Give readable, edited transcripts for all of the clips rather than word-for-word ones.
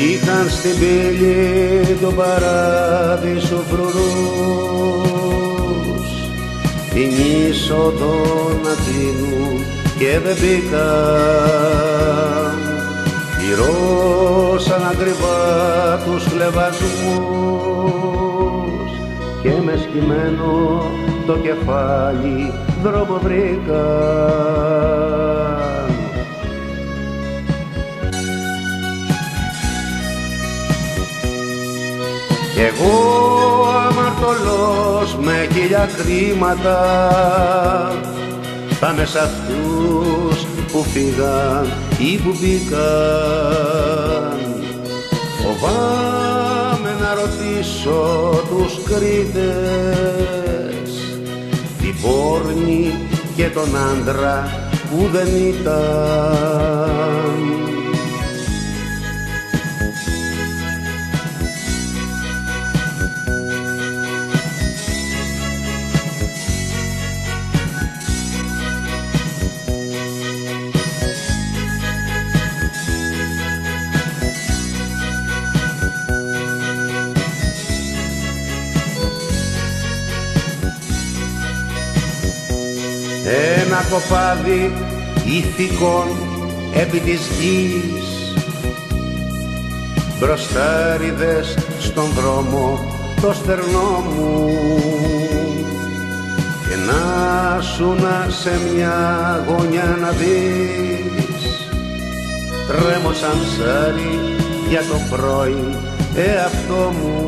είχαν στην πύλη του παράδεισου φρουρούς, την είσοδο να κλείνουν και δεν μπήκαν, πληρώσαν ακριβά τους χλευασμούς και με σκυμμένο το κεφάλι δρόμο βρήκαν. Κι εγώ αμαρτωλός με 1000 κρίματα θα με σ' αυτούς που φύγαν ή που μπήκαν. Φοβάμαι να ρωτήσω τους κρίτες την πόρνη και τον άντρα που δεν ήταν. Ένα κοπάδι ηθικών επί της γης, μπροστάριδες στον δρόμο το στερνό μου, και να σούνα σε μια γωνιά να δεις, τρέμω σαν ψάρι για το πρώην εαυτό μου.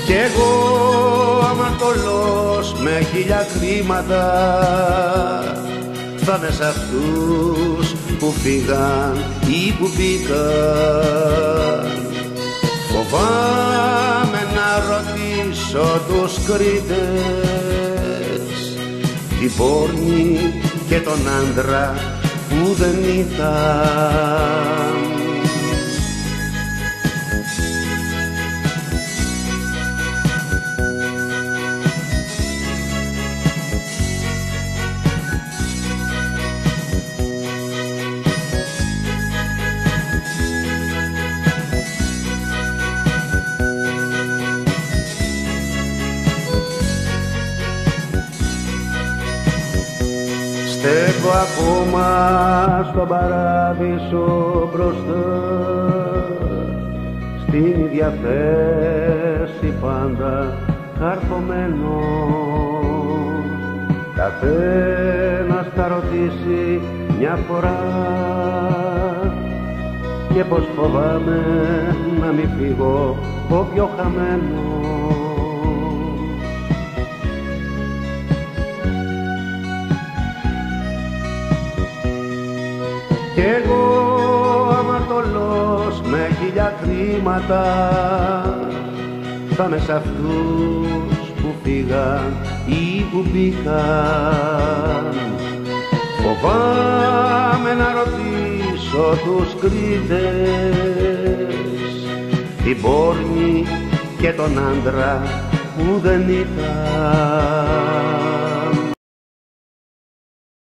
Κι εγώ αμαρτωλός με 1000 κρίματα θα με σ' αυτούς που φύγαν ή που μπήκαν. Φοβάμαι να ρωτήσω τους κρίτες την πόρνη και τον άντρα που δεν ήταν. Στέκω ακόμα στον παράδεισο μπροστά, στην ίδια θέση πάντα καρφωμένος. Καθένας θα ρωτήσει μια φορά, και πως φοβάμαι να μην φύγω ο πιο χαμένος. Κι εγώ αμαρτωλός με 1000 κρίματα θα με σ' αυτούς που φύγαν ή που μπήκαν. Φοβάμαι να ρωτήσω τους κρίτες την πόρνη και τον άντρα που δεν ήταν.